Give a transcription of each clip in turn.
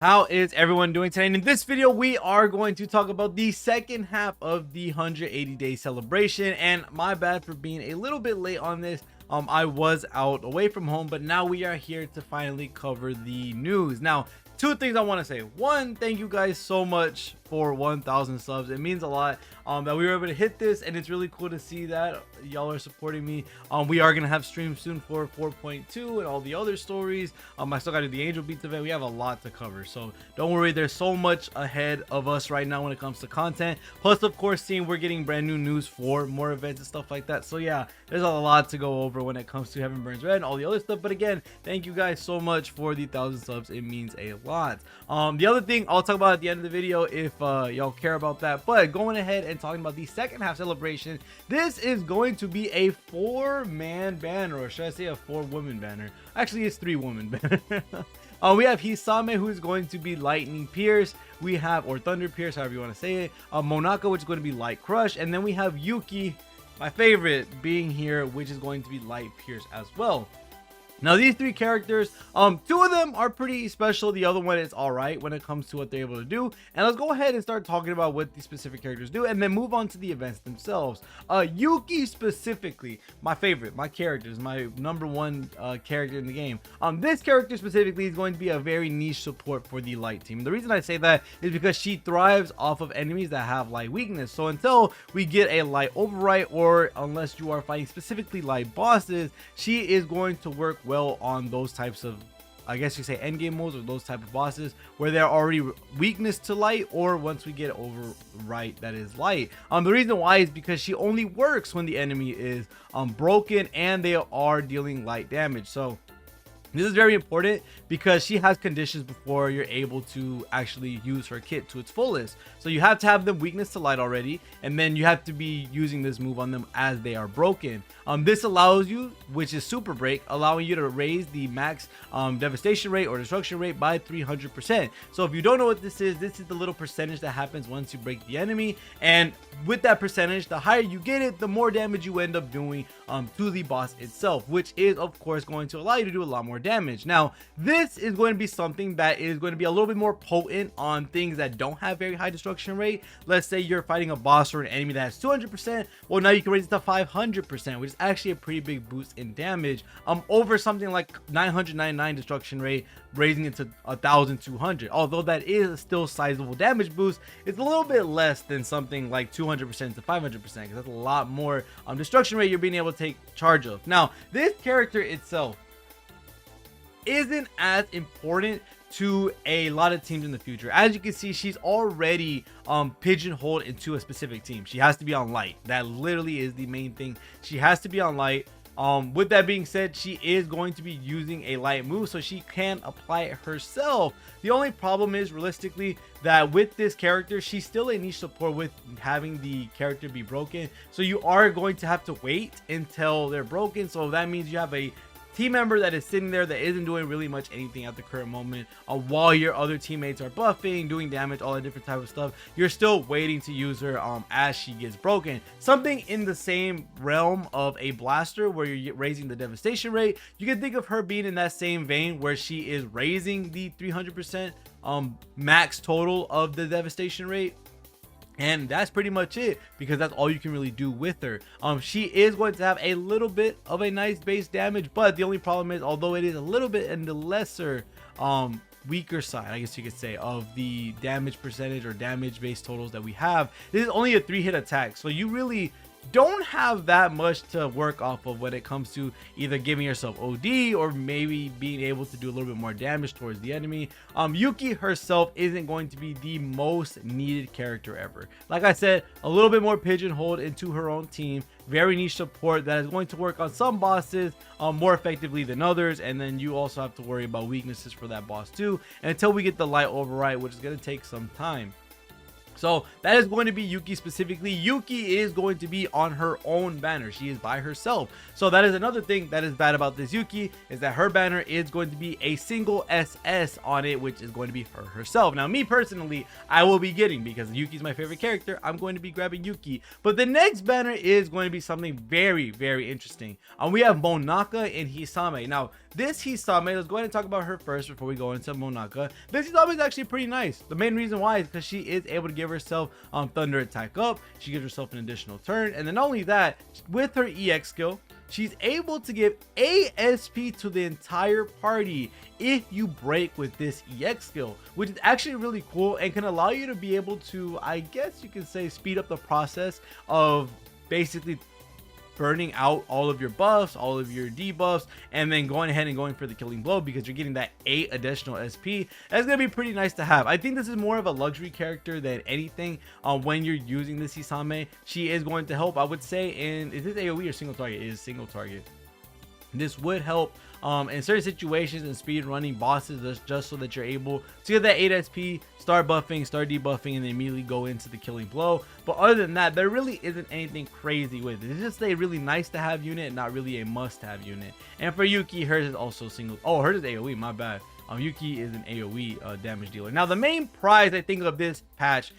How is everyone doing today? And in this video, we are going to talk about the second half of the 180-day celebration. And my bad for being a little bit late on this. I was out away from home, but now we are here to finally cover the news. Now, two things I want to say. One, thank you guys so much for 1,000 subs. It means a lot that we were able to hit this, and it's really cool to see that y'all are supporting me. We are gonna have streams soon for 4.2 and all the other stories. I still gotta do the Angel Beats event. We have a lot to cover, so don't worry, there's so much ahead of us right now when it comes to content. Plus, of course, seeing we're getting brand new news for more events and stuff like that. So yeah, there's a lot to go over when it comes to Heaven Burns Red and all the other stuff. But again, thank you guys so much for the 1,000 subs. It means a lot. The other thing I'll talk about at the end of the video if y'all care about that. But going ahead and talking about the second half celebration, this is going to be a 4-man banner, or should I say a 4-woman banner? Actually, it's 3-woman banner. We have Hisame, who is going to be Lightning Pierce. We have, or Thunder Pierce, however you want to say it. Monaka, which is going to be Light Crush. And then we have Yuki, my favorite, being here, which is going to be Light Pierce as well. Now, these three characters, two of them are pretty special. The other one is all right when it comes to what they're able to do. And let's go ahead and start talking about what these specific characters do, and then move on to the events themselves. Yuki specifically, my favorite, my character is my #1 character in the game. This character specifically is going to be a very niche support for the light team. The reason I say that is because she thrives off of enemies that have light weakness. So until we get a light override, or unless you are fighting specifically light bosses, she is going to work well on those types of, I guess you say, end game modes, or those type of bosses where they're already weakness to light, or once we get override that is light. The reason why is because she only works when the enemy is broken and they are dealing light damage. So this is very important because she has conditions before you're able to actually use her kit to its fullest. So you have to have them weakness to light already, and then you have to be using this move on them as they are broken. This allows you, which is Super Break, allowing you to raise the max devastation rate or destruction rate by 300%. So if you don't know what this is the little percentage that happens once you break the enemy, and with that percentage, the higher you get it, the more damage you end up doing to the boss itself, which is of course going to allow you to do a lot more damage. Now, this is going to be something that is going to be a little bit more potent on things that don't have very high destruction rate. Let's say you're fighting a boss or an enemy that has 200%. Well, now you can raise it to 500%, which is actually a pretty big boost in damage over something like 999 destruction rate, raising it to 1,200. Although that is a still sizable damage boost, it's a little bit less than something like 200% to 500%, because that's a lot more destruction rate you're being able to take charge of. Now, this character itself isn't as important to a lot of teams in the future. As you can see, she's already pigeonholed into a specific team. She has to be on light. That literally is the main thing. She has to be on light. With that being said, she is going to be using a light move, so she can apply it herself. The only problem is, realistically, that with this character, she's still a niche support with having the character be broken. So you are going to have to wait until they're broken. So that means you have a team member that is sitting there that isn't doing really much anything at the current moment, while your other teammates are buffing, doing damage, all that different type of stuff. You're still waiting to use her as she gets broken. Something in the same realm of a blaster where you're raising the devastation rate. You can think of her being in that same vein where she is raising the 300% max total of the devastation rate. And that's pretty much it, because that's all you can really do with her. She is going to have a little bit of a nice base damage, but the only problem is, although it is a little bit in the lesser weaker side, I guess you could say, of the damage percentage or damage base totals that we have, this is only a 3-hit attack. So you really don't have that much to work off of when it comes to either giving yourself OD or maybe being able to do a little bit more damage towards the enemy. Yuki herself isn't going to be the most needed character ever. Like I said, a little bit more pigeonholed into her own team. Very niche support that is going to work on some bosses more effectively than others, and then you also have to worry about weaknesses for that boss too, and until we get the light override, which is going to take some time. So that is going to be Yuki specifically. Yuki is going to be on her own banner. She is by herself. So that is another thing that is bad about this Yuki, is that her banner is going to be a single SS on it, which is going to be her herself. Now, me personally, I will be getting, because Yuki is my favorite character, I'm going to be grabbing Yuki. But the next banner is going to be something very, very interesting. We have Monaka and Hisame. Now, this Hisame, let's go ahead and talk about her first before we go into Monaka. This Hisame is actually pretty nice. The main reason why is because she is able to give herself thunder attack up. She gives herself an additional turn, and then not only that, with her EX skill, she's able to give ASP to the entire party if you break with this EX skill, which is actually really cool and can allow you to be able to, I guess you could say, speed up the process of basically burning out all of your buffs, all of your debuffs, and then going ahead and going for the killing blow, because you're getting that 8 additional SP. That's gonna be pretty nice to have. I think this is more of a luxury character than anything. When you're using this Hisame, she is going to help, I would say. In, is this AoE or single target? It is single target. This would help in certain situations and speed running bosses, just so that you're able to get that 8 SP, start buffing, start debuffing, and then immediately go into the killing blow. But other than that, there really isn't anything crazy with it. It's just a really nice to have unit and not really a must have unit. And for Yuki, hers is also single. Oh, hers is AoE, my bad. Yuki is an AoE damage dealer. Now, the main prize, I think, of this patch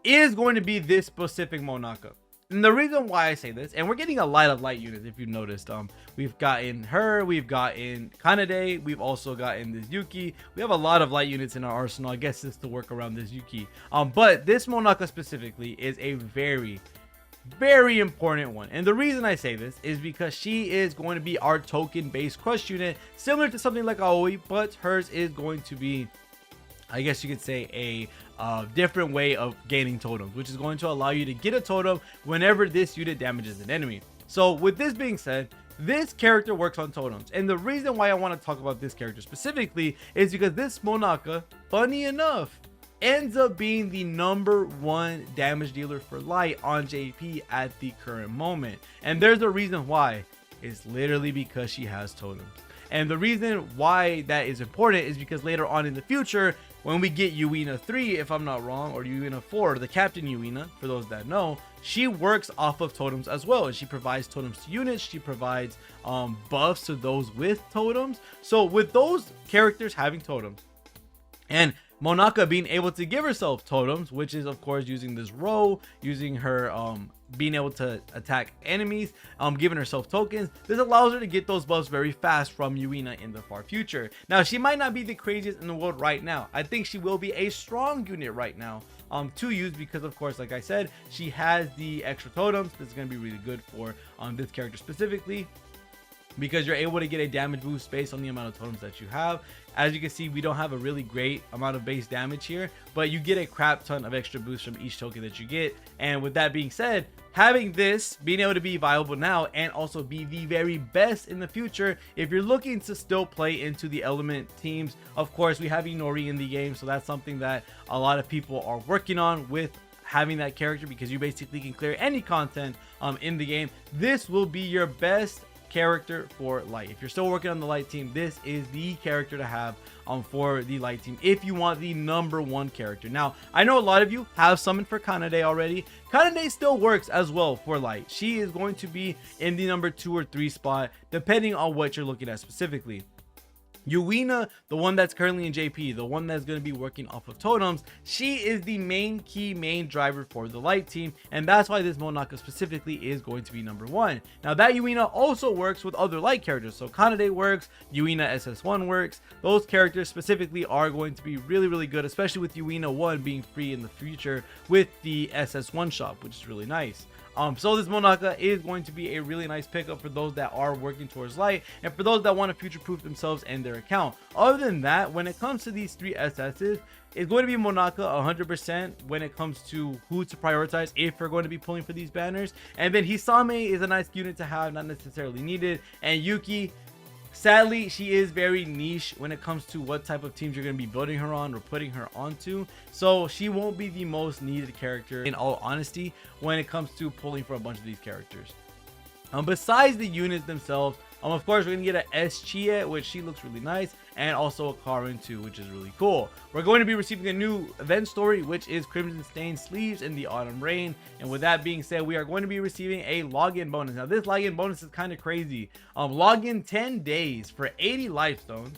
is going to be this specific Monaka. And the reason why I say this, and we're getting a lot of light units, if you noticed, we've gotten her, we've gotten Kanade, we've also gotten this Yuki. We have a lot of light units in our arsenal. I guess this to work around this Yuki. But this Monaka specifically is a very, very important one. And the reason I say this is because she is going to be our token based crush unit, similar to something like Aoi, but hers is going to be, I guess you could say, a different way of gaining totems, which is going to allow you to get a totem whenever this unit damages an enemy. So with this being said, this character works on totems, and the reason why I want to talk about this character specifically is because this Monaka, funny enough, ends up being the #1 damage dealer for light on JP at the current moment. And there's a reason why. It's literally because she has totems. And the reason why that is important is because later on in the future, when we get Yuina 3, if I'm not wrong, or Yuina 4, the Captain Yuina, for those that know, she works off of totems as well. And she provides totems to units. She provides buffs to those with totems. So with those characters having totems, and Monaka being able to give herself totems, which is of course using this row, using her being able to attack enemies, giving herself tokens, this allows her to get those buffs very fast from Yuina in the far future. Now, she might not be the craziest in the world right now. I think she will be a strong unit right now to use, because of course, like I said, she has the extra totems. This is going to be really good for this character specifically, because you're able to get a damage boost based on the amount of totems that you have. As you can see, we don't have a really great amount of base damage here, but you get a crap ton of extra boost from each token that you get. And with that being said, having this, being able to be viable now and also be the very best in the future, if you're looking to still play into the element teams, of course, we have Inori in the game, so that's something that a lot of people are working on with having that character, because you basically can clear any content in the game. This will be your best character for light. If you're still working on the light team, this is the character to have for the light team if you want the #1 character. Now, I know a lot of you have summoned for Kanade already. Kanade still works as well for light. She is going to be in the #2 or 3 spot, depending on what you're looking at specifically. Yuina, the one that's currently in JP, the one that's going to be working off of totems, she is the main driver for the light team, and that's why this Monaka specifically is going to be #1. Now, that Yuina also works with other light characters, so Kanade works, Yuina SS1 works. Those characters specifically are going to be really, really good, especially with Yuina 1 being free in the future with the SS1 shop, which is really nice. So this Monaka is going to be a really nice pickup for those that are working towards light, and for those that want to future-proof themselves and their account. Other than that, when it comes to these 3 SSs, it's going to be Monaka 100% when it comes to who to prioritize if you're going to be pulling for these banners. And then Hisame is a nice unit to have, not necessarily needed. And Yuki, sadly, she is very niche when it comes to what type of teams you're going to be building her on or putting her onto. So she won't be the most needed character, in all honesty, when it comes to pulling for a bunch of these characters. Besides the units themselves, Of course, we're gonna get a Chie, which she looks really nice, and also a Karin too, which is really cool. We're going to be receiving a new event story, which is Crimson Stained Sleeves in the Autumn Rain. And with that being said, we are going to be receiving a login bonus. Now, this login bonus is kind of crazy. Login 10 days for 80 life stones,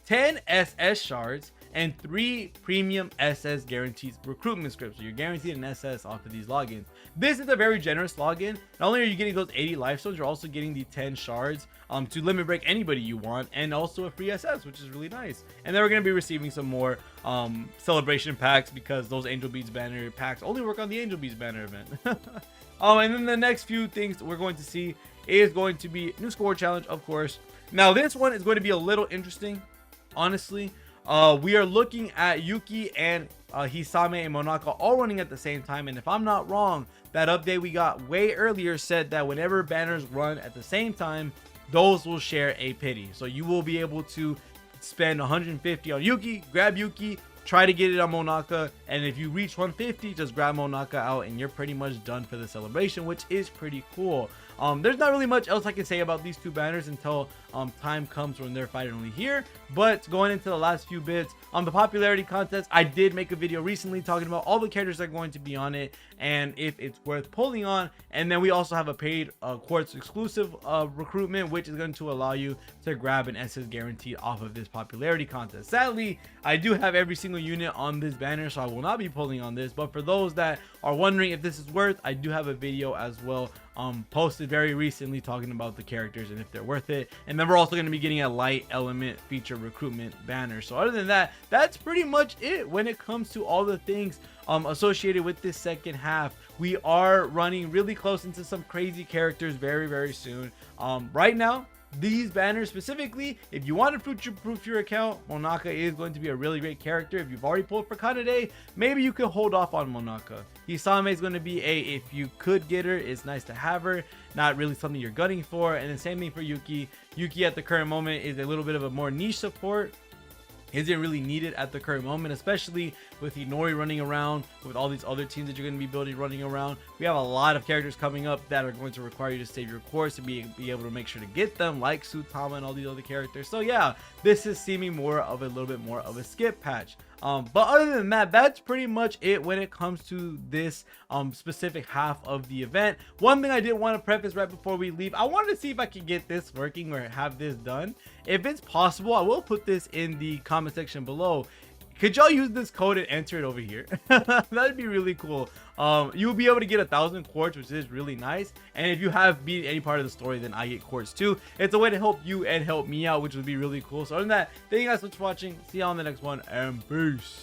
10 SS shards, and 3 premium SS guaranteed recruitment scripts. So you're guaranteed an SS off of these logins. This is a very generous login. Not only are you getting those 80 life stones, you're also getting the 10 shards to limit break anybody you want, and also a free SS, which is really nice. And then we're going to be receiving some more celebration packs, because those Angel Beads banner packs only work on the Angel Beads banner event. And then the next few things we're going to see is going to be new score challenge, of course. Now this one is going to be a little interesting, honestly. We are looking at Yuki and Hisame and Monaka all running at the same time, and if I'm not wrong, that update we got way earlier said that whenever banners run at the same time, those will share a pity. So you will be able to spend 150 on Yuki, grab Yuki, try to get it on Monaka, and if you reach 150, just grab Monaka out and you're pretty much done for the celebration, which is pretty cool. There's not really much else I can say about these two banners until time comes when they're finally here. But going into the last few bits, the popularity contest, I did make a video recently talking about all the characters that are going to be on it and if it's worth pulling on. And then we also have a paid quartz exclusive recruitment, which is going to allow you to grab an SS guaranteed off of this popularity contest. Sadly, I do have every single unit on this banner, so I will not be pulling on this. But for those that are wondering if this is worth, I do have a video as well posted very recently talking about the characters and if they're worth it. And then we're also going to be getting a light element feature recruitment banner. So other than that, that's pretty much it when it comes to all the things associated with this second half. We are running really close into some crazy characters very soon. Right now, these banners specifically, if you want to future-proof your account, Monaka is going to be a really great character. If you've already pulled for Kanade, maybe you could hold off on Monaka. Hisame is going to be if you could get her, it's nice to have her, not really something you're gunning for. And the same thing for Yuki. Yuki at the current moment is a little bit of a more niche support. Isn't really needed at the current moment, especially with Inori running around, with all these other teams that you're going to be building running around. We have a lot of characters coming up that are going to require you to save your course and be able to make sure to get them, like Sutama and all these other characters. So yeah, this is seeming more of a little bit more of a skip patch. But other than that, that's pretty much it when it comes to this specific half of the event. One thing I did want to preface right before we leave, I wanted to see if I could get this working or have this done. If it's possible, I will put this in the comment section below. Could y'all use this code and enter it over here? That'd be really cool. You'll be able to get 1,000 quartz, which is really nice. And if you have beat any part of the story, then I get quartz too. It's a way to help you and help me out, which would be really cool. So other than that, thank you guys so much for watching. See y'all on the next one, and peace.